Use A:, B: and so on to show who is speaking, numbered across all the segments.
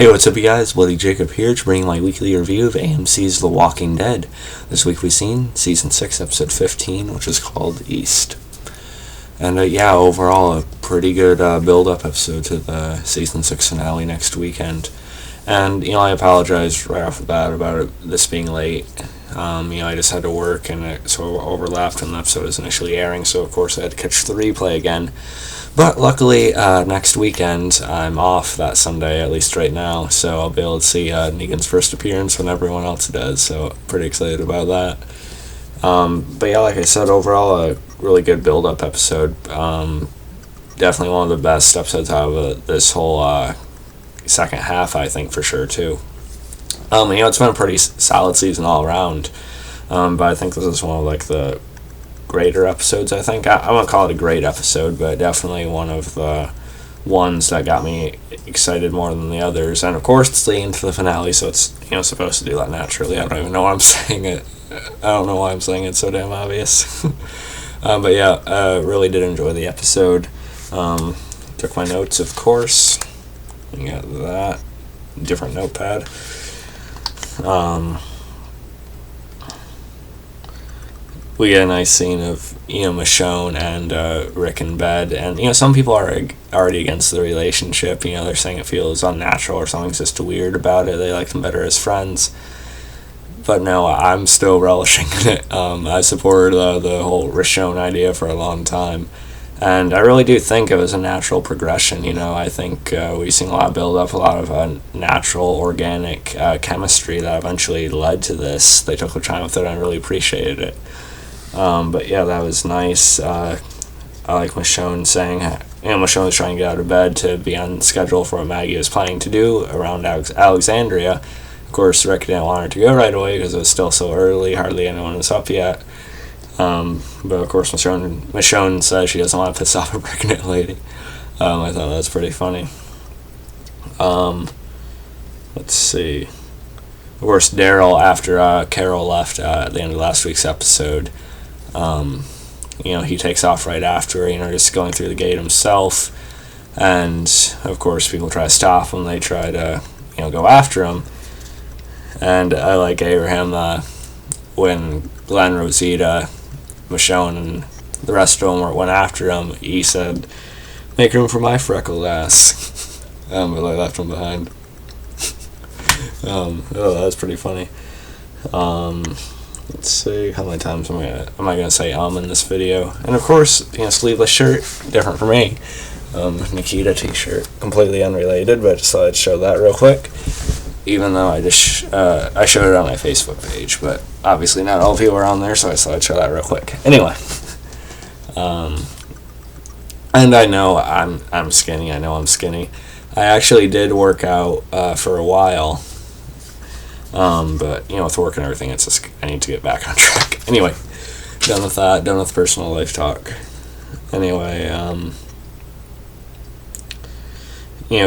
A: Hey, what's up, you guys? Bloody Jacob here to bring my weekly review of AMC's The Walking Dead. This week we've seen Season 6, Episode 15, which is called East. And overall a pretty good build-up episode to the Season 6 finale next weekend. And, I apologize right off the bat about this being late. I just had to work and it sort of overlapped when the episode was initially airing, so of course I had to catch the replay again. But luckily, next weekend, I'm off that Sunday, at least right now, so I'll be able to see Negan's first appearance when everyone else does, so pretty excited about that. Like I said, overall, a really good build-up episode. Definitely one of the best episodes out of this whole second half, I think, for sure, too. It's been a pretty solid season all around, but I think this is one of, the greater episodes, I think. I won't call it a great episode, but definitely one of the ones that got me excited more than the others. And of course, it's leading to the finale, so it's supposed to do that naturally. I don't even know why I'm saying it. I don't know why I'm saying it, so damn obvious. Really did enjoy the episode. Took my notes, of course. You got that. Different notepad. We get a nice scene of, Michonne and Rick in bed, and, some people are already against the relationship, they're saying it feels unnatural or something's just weird about it, they like them better as friends, but no, I'm still relishing in it. I supported the whole Michonne idea for a long time, and I really do think it was a natural progression, I think we've seen a lot of build-up, a lot of natural, organic chemistry that eventually led to this. They took the time with it, and I really appreciated it. That was nice. I like Michonne saying, Michonne was trying to get out of bed to be on schedule for what Maggie was planning to do around Alexandria. Of course, Rick didn't want her to go right away because it was still so early, hardly anyone was up yet. But of course, Michonne says she doesn't want to piss off a pregnant lady. I thought that was pretty funny. Let's see. Of course, Daryl, after Carol left at the end of last week's episode, he takes off right after, just going through the gate himself. And, of course, people try to stop him. They try to, go after him. And I like Abraham, when Glenn, Rosita, Michonne, and the rest of them went after him, he said, "Make room for my freckled ass." But I left him behind. That was pretty funny. Let's see, how many times am I gonna say in this video? And of course, sleeveless shirt, different for me. Nikita t-shirt, completely unrelated, but I just thought I'd show that real quick. Even though I showed it on my Facebook page, but obviously not all of you are on there, so I just thought I'd show that real quick. Anyway, and I know I'm skinny. I'm skinny. I actually did work out for a while. But, with work and everything, it's just, I need to get back on track. Anyway, done with that, done with personal life talk. Anyway,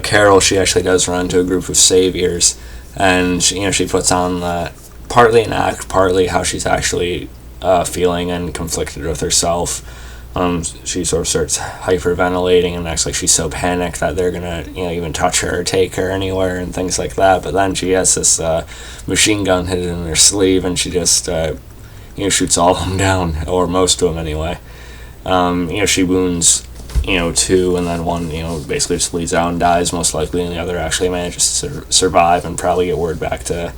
A: Carol, she actually does run into a group of saviors, and, she puts on that, partly an act, partly how she's actually feeling and conflicted with herself. She sort of starts hyperventilating and acts like she's so panicked that they're gonna, even touch her or take her anywhere and things like that. But then she has this machine gun hidden in her sleeve, and she just, shoots all of them down, or most of them anyway. She wounds, two, and then one, basically just bleeds out and dies most likely, and the other actually manages to survive and probably get word back to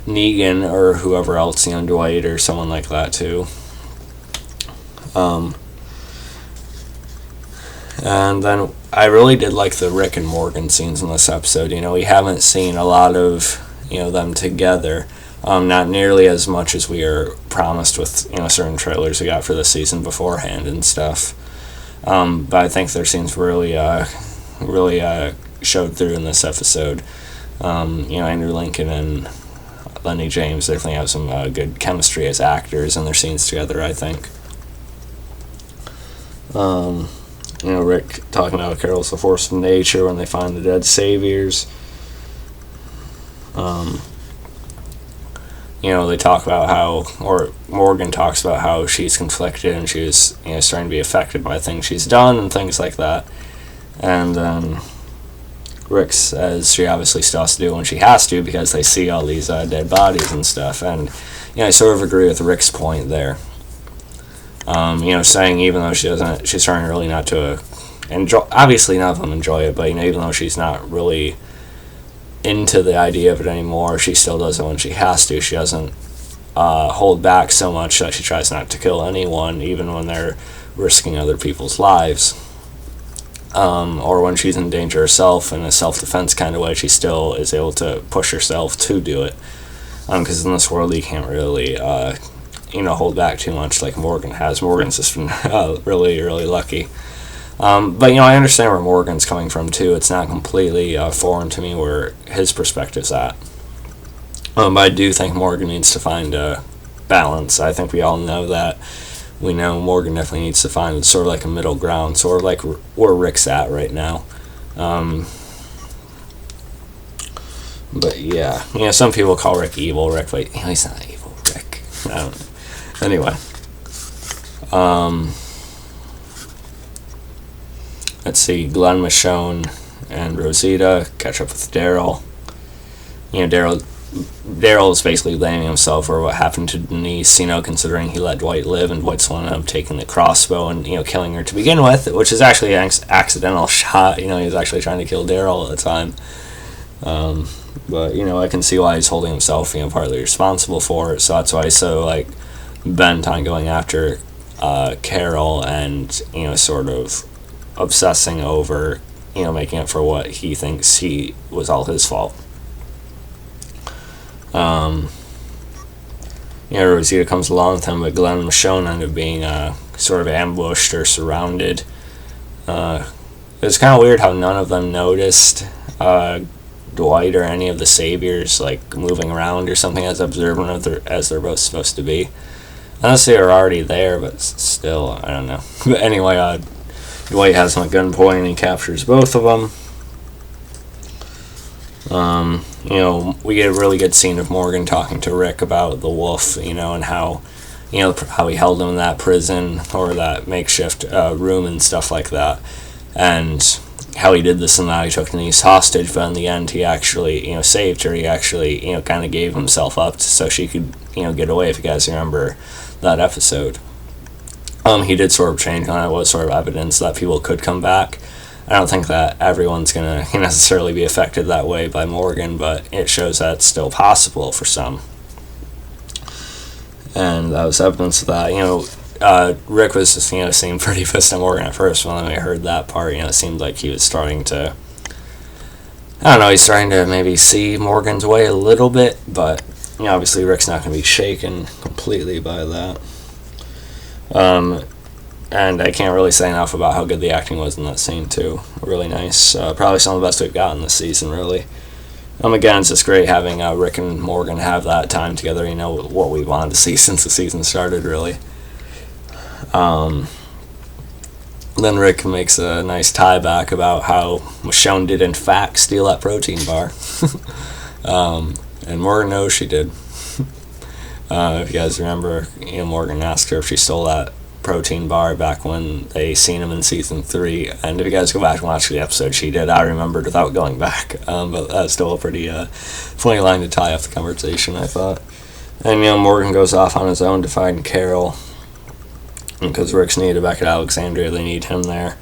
A: Negan or whoever else, Dwight or someone like that too. And then I really did like the Rick and Morgan scenes in this episode. We haven't seen a lot of, them together. Not nearly as much as we are promised with, certain trailers we got for the season beforehand and stuff. But I think their scenes really showed through in this episode. Andrew Lincoln and Lenny James definitely have some good chemistry as actors in their scenes together, I think. Rick talking about Carol's the force of nature when they find the dead saviors. They talk about how, or Morgan talks about how she's conflicted and she's, starting to be affected by things she's done and things like that. And then Rick says she obviously still has to do it when she has to because they see all these dead bodies and stuff. And I sort of agree with Rick's point there. Saying even though she's starting really not to enjoy. Obviously, none of them enjoy it, but even though she's not really into the idea of it anymore, she still does it when she has to. She doesn't hold back so much that she tries not to kill anyone, even when they're risking other people's lives. Or when she's in danger herself in a self-defense kind of way, she still is able to push herself to do it. Because in this world, you can't really, hold back too much like Morgan has. Morgan's just been really, really lucky. But I understand where Morgan's coming from too. It's not completely foreign to me where his perspective's at. But I do think Morgan needs to find a balance. I think we all know that. We know Morgan definitely needs to find sort of like a middle ground, sort of like where Rick's at right now. But yeah, some people call Rick evil. Rick, but he's not evil. Rick. I don't know. Anyway. Let's see, Glenn, Michonne, and Rosita catch up with Daryl. Daryl is basically blaming himself for what happened to Denise, considering he let Dwight live, and Dwight's the one up taking the crossbow and, killing her to begin with, which is actually an accidental shot. He was actually trying to kill Daryl at the time. But, I can see why he's holding himself, partly responsible for it, so that's why he's so, bent on going after Carol and, sort of obsessing over, making up for what he thinks was all his fault. Rosita comes along with him, but Glenn and Michonne end up being sort of ambushed or surrounded. It's kind of weird how none of them noticed Dwight or any of the saviors moving around or something as observant as they're both supposed to be. Unless they were already there, but still, I don't know. But anyway, Dwight has him at gunpoint and he captures both of them. We get a really good scene of Morgan talking to Rick about the wolf, and how, how he held him in that prison or that makeshift room and stuff like that, and how he did this and that. He took Denise hostage, but in the end, he actually, saved her. He actually, kind of gave himself up so she could, get away. If you guys remember that episode, he did sort of change on it. Was sort of evidence that people could come back. I don't think that everyone's going to necessarily be affected that way by Morgan, but it shows that it's still possible for some. And that was evidence of that. Rick was just, seemed pretty pissed at Morgan at first when I heard that part. It seemed like he was starting to, he's starting to maybe see Morgan's way a little bit, but, obviously Rick's not going to be shaken completely by that. And I can't really say enough about how good the acting was in that scene, too. Really nice. Probably some of the best we've gotten this season, really. Again, it's just great having Rick and Morgan have that time together, what we wanted to see since the season started, really. Then Rick makes a nice tie back about how Michonne did, in fact, steal that protein bar. And Morgan knows she did. If you guys remember, Morgan asked her if she stole that protein bar back when they seen him in season 3, and if you guys go back and watch the episode, she did. I remembered without going back, but that's still a pretty funny line to tie up the conversation, I thought. And Morgan goes off on his own to find Carol, because Rick's needed back at Alexandria. They need him there,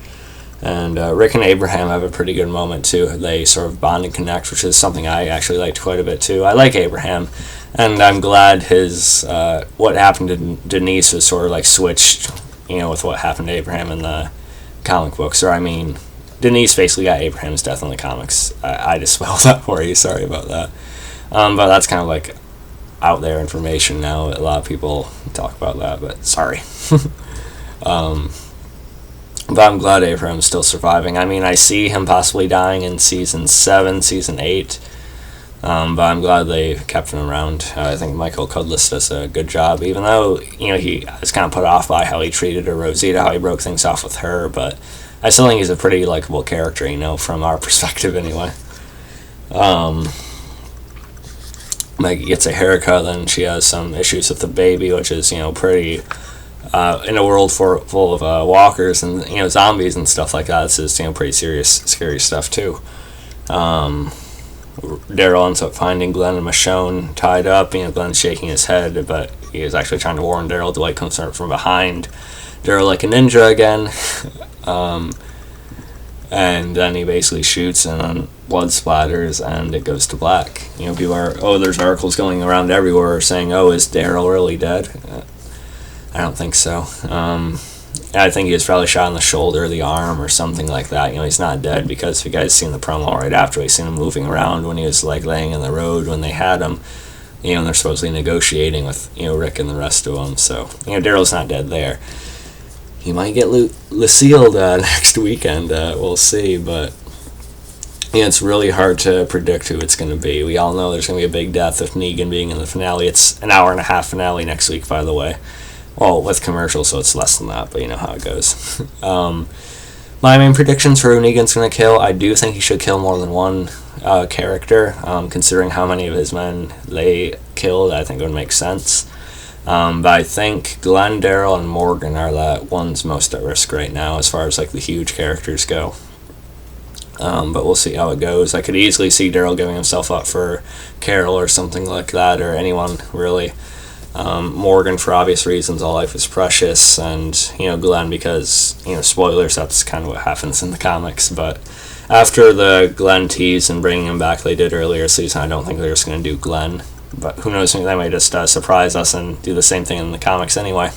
A: and Rick and Abraham have a pretty good moment too. They sort of bond and connect, which is something I actually liked quite a bit too. I like Abraham, and I'm glad his what happened to Denise was sort of switched, with what happened to Abraham in the comic books. Or Denise basically got Abraham's death in the comics. I just spelled that for you. Sorry about that. But that's kind of out there information now. A lot of people talk about that, but sorry. But I'm glad Abraham's still surviving. I see him possibly dying in season 7, season 8. But I'm glad they kept him around. I think Michael Cudlitz does a good job, even though, he was kind of put off by how he treated Rosita, how he broke things off with her, but I still think he's a pretty likable character, from our perspective anyway. Maggie gets a haircut, then she has some issues with the baby, which is, pretty, in a world full of walkers and, zombies and stuff like that. It's just, pretty serious, scary stuff too. Daryl ends up finding Glenn and Michonne tied up. Glenn's shaking his head, but he is actually trying to warn Daryl. Dwight comes from behind Daryl like a ninja again. And then he basically shoots, and then blood splatters, and it goes to black. People are, there's articles going around everywhere saying, is Daryl really dead? I don't think so. I think he was probably shot in the shoulder, the arm, or something like that. He's not dead, because if you guys seen the promo right after, we seen him moving around when he was like laying in the road when they had him. And they're supposedly negotiating with Rick and the rest of them. So Daryl's not dead there. He might get Lucille next weekend. We'll see, but it's really hard to predict who it's going to be. We all know there's going to be a big death with Negan being in the finale. It's an hour-and-a-half finale next week, by the way. Well, with commercials, so it's less than that, but you know how it goes. My main predictions for who Negan's going to kill, I do think he should kill more than one character. Considering how many of his men they killed, I think it would make sense. But I think Glenn, Daryl, and Morgan are the ones most at risk right now as far as like the huge characters go. But we'll see how it goes. I could easily see Daryl giving himself up for Carol or something like that, or anyone really. Morgan, for obvious reasons, all life is precious, and Glenn because spoilers, that's kind of what happens in the comics. But after the Glenn tease and bringing him back they did earlier season, I don't think they're just going to do Glenn. But who knows, maybe they might just surprise us and do the same thing in the comics anyway.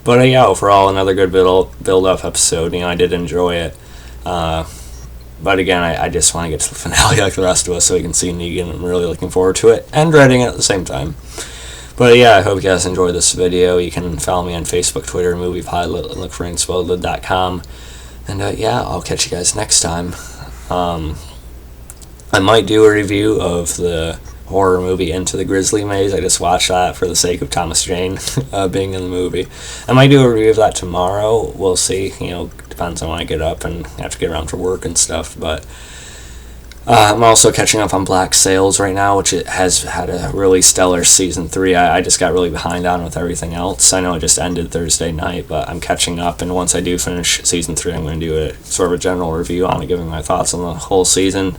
A: But overall, another good build-up episode. I did enjoy it. But again, I just want to get to the finale like the rest of us so we can see Negan. I'm really looking forward to it and dreading it at the same time. But I hope you guys enjoyed this video. You can follow me on Facebook, Twitter, Movie Pilot, and look for InSpoiled.com. And I'll catch you guys next time. I might do a review of the horror movie Into the Grizzly Maze. I just watched that for the sake of Thomas Jane being in the movie. I might do a review of that tomorrow. We'll see. Depends on when I get up and have to get around for work and stuff. But I'm also catching up on Black Sails right now, which it has had a really stellar season 3. I just got really behind on with everything else. I know it just ended Thursday night, but I'm catching up, and once I do finish season 3, I'm going to do a sort of a general review on it, giving my thoughts on the whole season.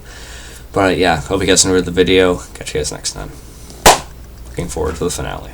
A: But hope you guys enjoyed the video. Catch you guys next time. Looking forward to the finale.